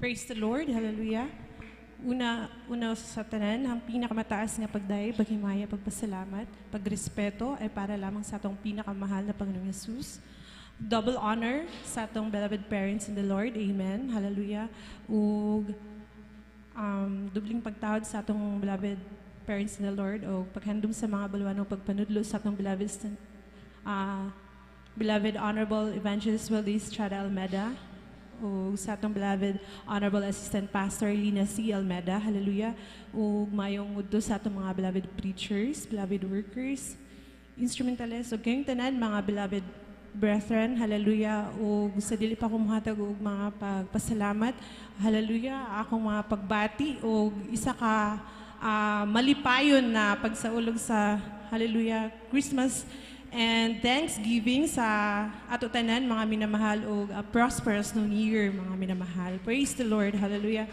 Praise the Lord, hallelujah. Una sa tanan, ang pinakamataas nga pagday, paghimaya, pagpasalamat, pagrespeto ay para lamang sa atong pinakamahal na Panginoong Yesus. Double honor sa atong beloved parents in the Lord, amen, hallelujah. Ug dubling pagtawad sa atong beloved parents in the Lord o paghandom sa mga baluan o pagpanudlo sa atong beloved Honorable Evangelist Valdez Chada Almeda o sa atong beloved Honorable Assistant Pastor Lina C. Almeda, hallelujah. O mayong udto sa atong mga beloved preachers, beloved workers, instrumentalists, o kayong tanan, mga beloved brethren, hallelujah. O sa dili pa kumuhatag og mga pagpasalamat, hallelujah. Akong mga pagbati o isa ka malipayon na pagsaulog sa, hallelujah, Christmas and Thanksgiving sa ato tanan, mga minamahal, o prosperous New Year, mga minamahal. Praise the Lord, hallelujah.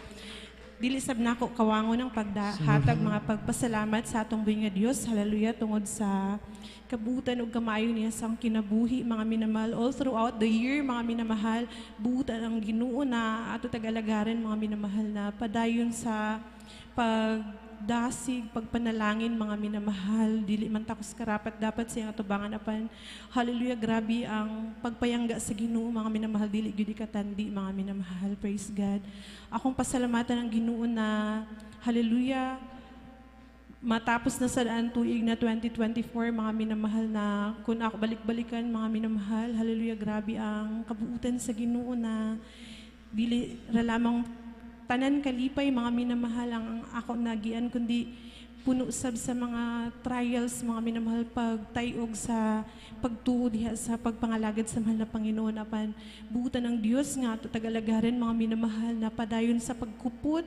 Dili sab nako kawangon ng paghatag mga pagpasalamat sa atong buhi nga Dios, hallelujah, tungod sa kabutan ug kamayo niya sang kinabuhi, mga minamahal. All throughout the year, mga minamahal, buutan ang Ginoo na ato tagalagaran, mga minamahal, na padayon sa pagdasig, pagpanalangin, mga minamahal, dili man takos karapat dapat siyang atubangan apan, hallelujah, grabe ang pagpayangga sa Ginoo, mga minamahal, dili gyud katandi, mga minamahal. Praise God. Akong pasalamatan ang Ginoo na, hallelujah, matapos na sa daan tuig na 2024, mga minamahal, na kung ako balik-balikan, mga minamahal, hallelujah, grabe ang kabuutan sa Ginoo na dili ra lamang tanan kalipay, mga minamahal, ang ako nagian, kundi puno sab sa mga trials, mga minamahal, pagtayog sa pagtuo diha sa pagpangalagad sa mahal na Panginoon apan buutan ng Dios nga ato tagalagaran, mga minamahal, na padayon sa pagkupot,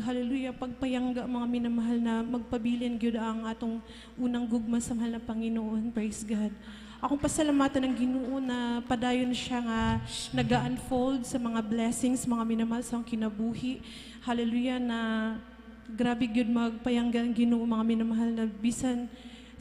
hallelujah, pagpayangga, mga minamahal, na magpabilin gyud ang atong unang gugma sa mahal na Panginoon. Praise God. Akong pasalamatan ng Ginoo na padayon siya nga naga-unfold sa mga blessings, mga minamahal, sa kinabuhi, hallelujah, na grabe gyud magpayangga ang Ginoo, mga minamahal, na bisan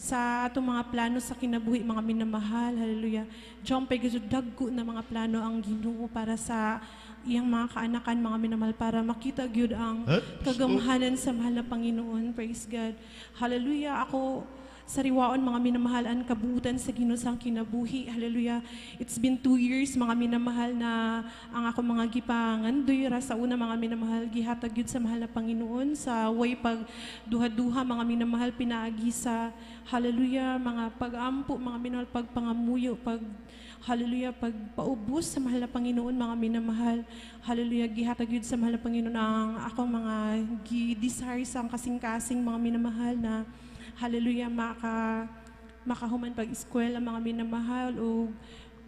sa atong mga plano sa kinabuhi, mga minamahal, hallelujah, diyan pa gyud dagko na mga plano ang Ginoo para sa iyang mga kaanakan, mga minamahal, para makita gyud ang kagamhanan sa mahal na Panginoon. Praise God. Hallelujah. Ako sariwaon, mga minamahal, ang kabuutan sa Ginoo sang kinabuhi, hallelujah. It's been 2 years, mga minamahal, na ang ako mga gipangandoy ra sa una, mga minamahal, gihatag gyud sa mahal na Panginoon sa way pag duha-duha, mga minamahal, pinaagi sa, hallelujah, mga pag-ampo, mga minamahal, pagpangamuyo, hallelujah, pagpaubos sa mahal na Panginoon, mga minamahal, hallelujah, gihatag gyud sa mahal na Panginoon ang ako mga gi-desire sa kasing-kasing, mga minamahal, na hallelujah, makahuman pag-eskwela, mga minamahal, o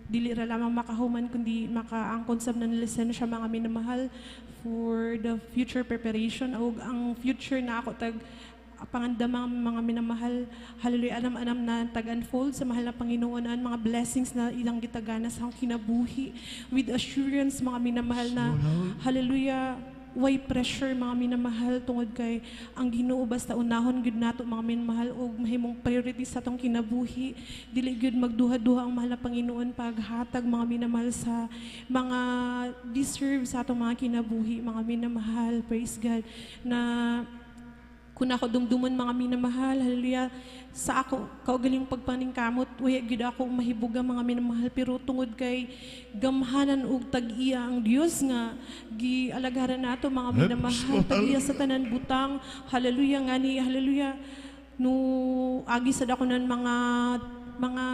dili ra lamang makahuman kundi makaangkon sab ng lisensya, mga minamahal, for the future preparation o ang future na ako pangandamang, mga minamahal, hallelujah, anam-anam na tag-unfold sa mahal na Panginoon, ang mga blessings na ilang gitagana sa kinabuhi with assurance, mga minamahal, na hallelujah, way pressure, mga minamahal, tungod kay ang Ginoo basta unahon gyud nato, mga minamahal, og mahimong priority sa atong kinabuhi, dili gyud magduha-duha ang mahal na Panginoon paghatag, mga minamahal, sa mga deserve sa atong mga kinabuhi, mga minamahal. Praise God. Na kung ako dumduman, mga minamahal, hallelujah, sa ako kaugaling pagpaningkamot, waya gyud ako mahibuga, mga minamahal, pero tungod kay gamhanan ug tag-iya ang Dios nga gialagaran nato, mga minamahal, tag-iya sa tanan butang, hallelujah, ngani, hallelujah, no agi sa dakonan mga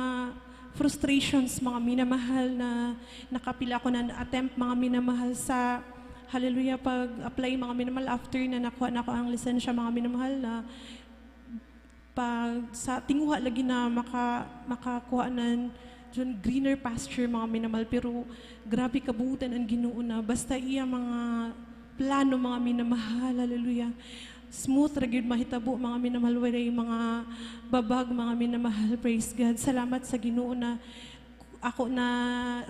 frustrations, mga minamahal, na nakapila ko na attempt, mga minamahal, sa hallelujah, pag-apply, mga minamahal, after na nakuha na ko ang lisensya, mga minamahal, na pag sa tinguha lagi na makakuha ng greener pasture, mga minamahal, pero grabe kabuutan ang Ginoo na basta iya mga plano, mga minamahal, hallelujah, smooth ra gyud mahitabo, mga minamahal, walay mga babag, mga minamahal. Praise God. Salamat sa Ginoo na ako na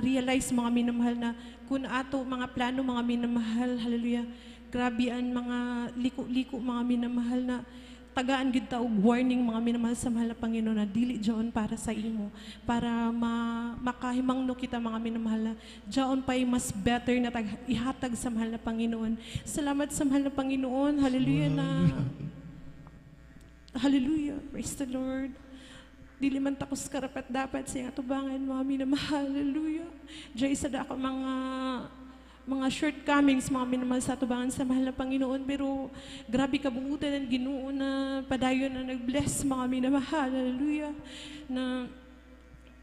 realize, mga minamahal, na kung ato mga plano, mga minamahal, hallelujah, grabe ang mga liko-liko, mga minamahal, na tagaan gid ta og warning mga minamahal sa mahal na Panginoon na dili jaon para sa imo, para makahimangno kita mga minamahal na jaon pa'y mas better na ihatag sa mahal na Panginoon. Salamat sa mahal na Panginoon. Hallelujah na. Hallelujah. Praise the Lord. Dili man takos karapat dapat sa iyang atubangan mga minamahal. Hallelujah. Diyay sa dako mga shortcomings, mga minamahal sa atubangan sa mahal na Panginoon, pero grabe kabuutan ng Ginoo na padayon na nag-bless mga minamahal, hallelujah, na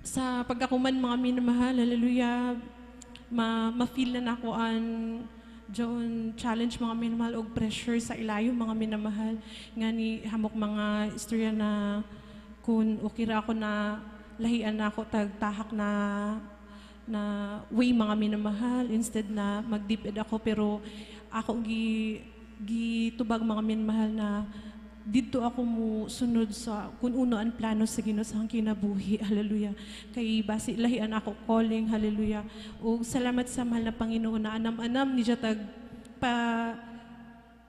sa pagkakuman mga minamahal, hallelujah, ma-feel na nako ang John challenge mga minamahal og pressure sa ilayo mga minamahal, nga ni hamok mga istorya na kung okay ra ako na lahian na ako tagtahak na way mga minamahal, instead na mag-deep ako, pero ako gitubag mga minamahal na dito ako mo sunod sa kung uno ang plano sa Ginoo sa akong kinabuhi, hallelujah, kay basi lahian ako calling, hallelujah, ug salamat sa mahal na Panginoon na anam-anam ni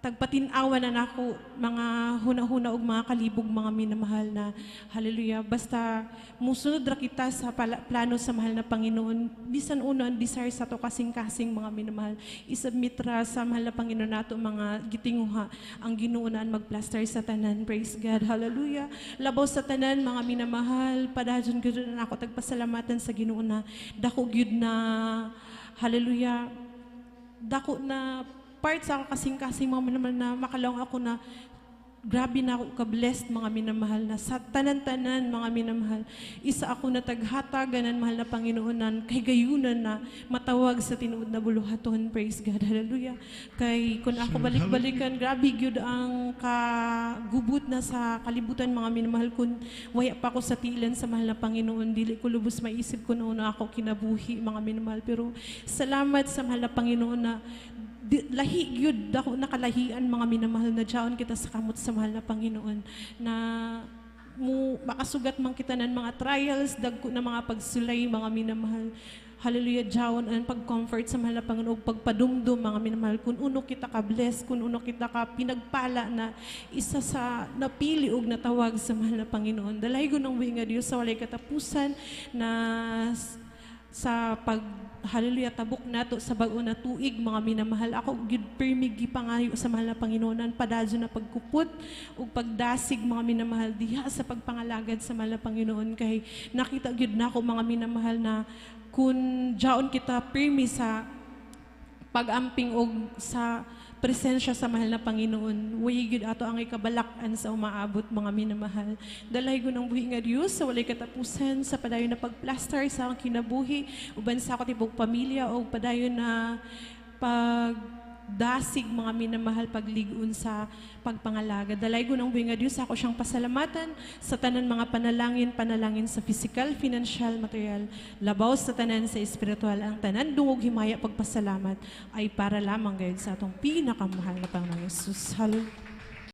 tagpatinawan na nako mga huna-huna ug mga kalibog mga minamahal na hallelujah, basta musunod ra kita sa plano sa mahal na Panginoon, bisan uno ang desire sa to kasing-kasing mga minamahal, isubmit ra sa mahal na Panginoon nato mga gitinguha ang Ginoo na magplaster sa tanan. Praise God, hallelujah. Labaw sa tanan mga minamahal, padadyon gyud na ako tagpasalamatan sa Ginoo na dako gyud na hallelujah, dako na part sa ako kasing-kasing mga minamahal na makalawang ako na grabe na ako ka-blessed mga minamahal na sa tanan-tanan mga minamahal. Isa ako na taghatagan ng mahal na Panginoon kay gayunan na matawag sa tinuod na buluhaton. Praise God, hallelujah. Kay kung ako balik-balikan, grabe gyud ang kagubot na sa kalibutan mga minamahal, kung waya pa ako sa tilan sa mahal na Panginoon, dili ko lubos maisip ko noon na ako kinabuhi mga minamahal. Pero salamat sa mahal na Panginoon na lahi gyud dako nakalahian mga minamahal na jaon kita sa kamot sa mahal na Panginoon na makasugat man kita ng mga trials, dagko na mga pagsulay mga minamahal, hallelujah, jaon ang pag-comfort sa mahal na Panginoon, pagpadumdum mga minamahal, kung uno kita ka-bless, kung uno kita ka pinagpala na isa sa napili og natawag sa mahal na Panginoon. Dalay ko ng winga Dios sa walay katapusan na sa hallelujah, tabok nato sa bag-o na tuig mga minamahal. Ako gyud permig gipangayo sa mahal na Panginoon padadyo na pagkupot ug pagdasig mga minamahal diha sa pagpangalagad sa mahal na Panginoon, kay nakita gyud nako mga minamahal na kung jaon kita permi sa pag-amping og sa presensya sa mahal na Panginoon, way gyud ato ang ikabalak-an sa umaabot mga minamahal. Dalay ko ng buhi nga Dios sa walay katapusan sa padayon na pagplaster sa akong kinabuhi, uban sa ako tibok pamilya o padayon na pagdasig mga minamahal, pagligon sa pagpangalaga. Dalay ko ng buhi nga Dios ako siyang pasalamatan sa tanan mga panalangin sa physical, financial, material, labaw sa tanan sa espiritual, ang tanan dungog himaya pagpasalamat ay para lamang gayud sa atong pinakamahal na Panginoon Jesus. Hallelujah.